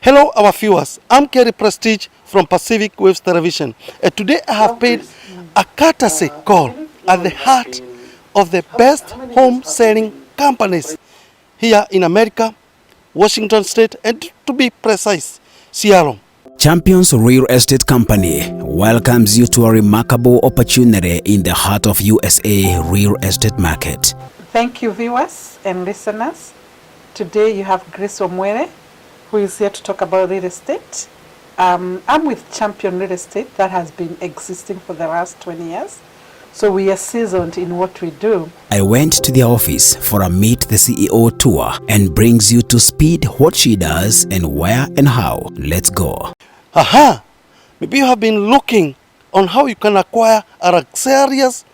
Hello, our viewers. I'm Kerry Prestige from Pacific Waves Television. And today I have paid a courtesy call at the heart of the best home selling companies here in America, Washington State, and to be precise, Seattle. Champions Real Estate Company welcomes you to a remarkable opportunity in the heart of USA real estate market. Thank you, viewers and listeners. Today you have Grace Wamwere, who is here to talk about real estate. I'm with Champion Real Estate that has been existing for the last 20 years. So we are seasoned in what we do. I went to the office for a Meet the CEO tour and brings you to speed what she does and where and how. Let's go. Aha! Maybe you have been looking on how you can acquire a luxurious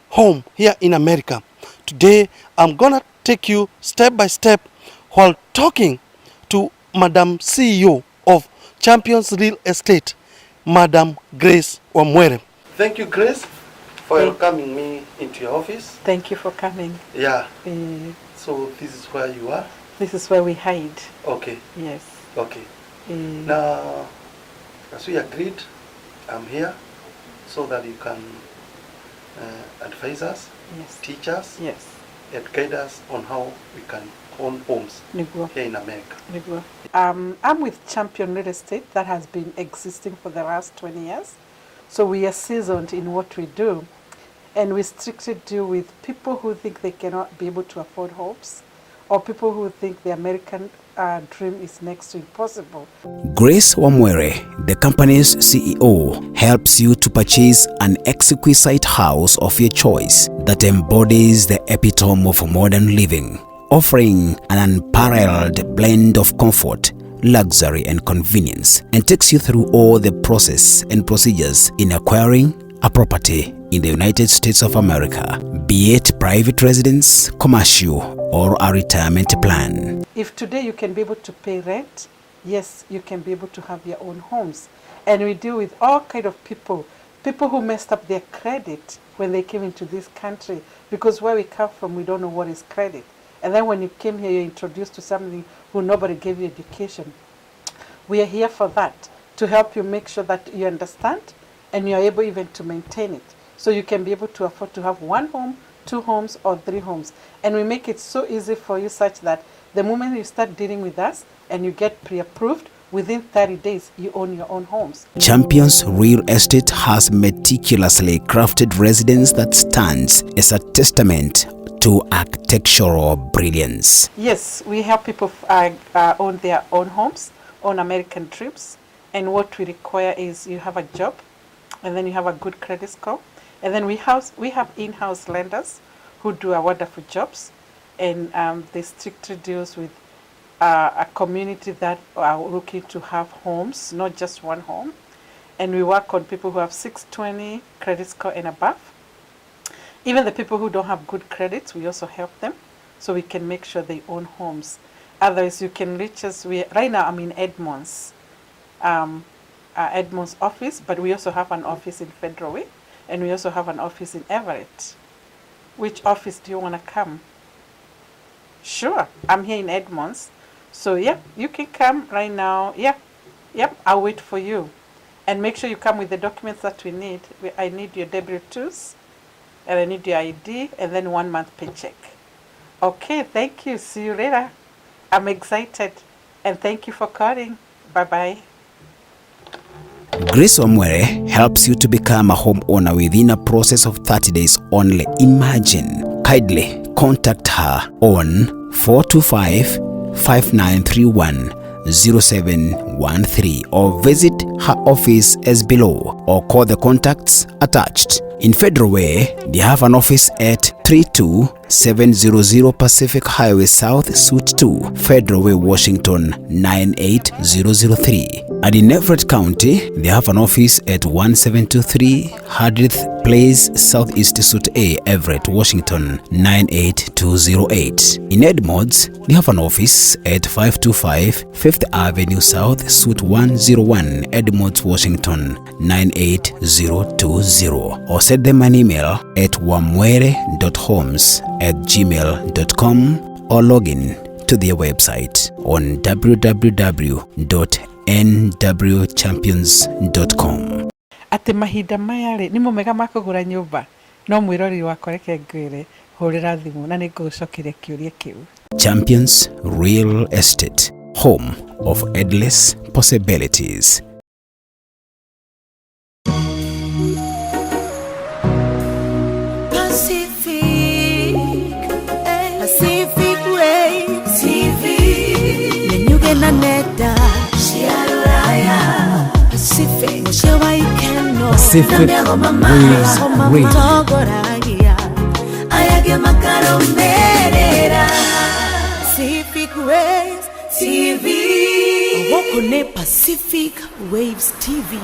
home here in America. Today, I'm gonna take you step by step while talking to Madam CEO of Champions Real Estate, Madam Grace Wamwere. Thank you, Grace, for welcoming me into your office. Thank you for coming. Yeah. So this is where you are? This is where we hide. Okay. Yes. Okay. Now, as we agreed, I'm here so that you can advise us, Yes. teach us, Yes. and guide us on how we can own homes here in America. I'm with Champion Real Estate that has been existing for the last 20 years. So we are seasoned in what we do. And we strictly deal with people who think they cannot be able to afford homes, or people who think the American dream is next to impossible. Grace Wamwere, the company's CEO, helps you to purchase an exquisite house of your choice that embodies the epitome of modern living, offering an unparalleled blend of comfort, luxury and convenience, and takes you through all the process and procedures in acquiring a property in the United States of America, be it private residence, commercial, or a retirement plan. If today you can be able to pay rent, yes, you can be able to have your own homes. And we deal with all kind of people who messed up their credit when they came into this country, because where we come from, we don't know what is credit. And then when you came here, you're introduced to something who nobody gave you education. We are here for that, to help you make sure that you understand and you're able even to maintain it. So you can be able to afford to have one home, two homes, or three homes. And we make it so easy for you such that the moment you start dealing with us and you get pre-approved, within 30 days, you own your own homes. Champions Real Estate has meticulously crafted residence that stands as a testament to architectural brilliance. Yes, we help people own their own homes, own American trips, and what we require is you have a job, and then you have a good credit score, and then we have in-house lenders who do wonderful jobs, and they strictly deals with a community that are looking to have homes, not just one home, and we work on people who have 620 credit score and above. Even the people who don't have good credits, we also help them, so we can make sure they own homes. Otherwise, you can reach us. Right now, I'm in Edmonds office, but we also have an office in Federal Way, and we also have an office in Everett. Which office do you want to come? Sure, I'm here in Edmonds. So, yeah, you can come right now. Yep, I'll wait for you. And make sure you come with the documents that we need. I need your W-2s. And I need your ID, and then 1 month paycheck. Okay, thank you. See you later. I'm excited. And thank you for calling. Bye-bye. Grace Wamwere helps you to become a homeowner within a process of 30 days only. Imagine. Kindly contact her on 425-5931-0713 or visit her office as below, or call the contacts attached. In Federal Way, they have an office at 32700 Pacific Highway South, Suite 2, Federal Way, Washington 98003. And in Everett County, they have an office at 1723 Hardith Place, Southeast Suite A, Everett, Washington 98208. In Edmonds, they have an office at 525 Fifth Avenue South, Suite 101, Edmonds, Washington 98020. Or send them an email at wamwere.homes@gmail.com or log in to their website on www.nwchampions.com. Ati mahinda maya rĩ nimo mega ma kũgũra nyũmba? No mwĩrori wakwa reke ngwĩre hũrĩra thimũ na nĩngũgũcokeria kĩũria kĩu. Champions Real Estate, home of endless possibilities. Pacific Waves TV. Nenyuge na neta Shiaraya Pacific Shewa ikeno Pacific Waves Radio. Ayage makaro merera Pacific Waves TV. Wako ne Pacific Waves TV.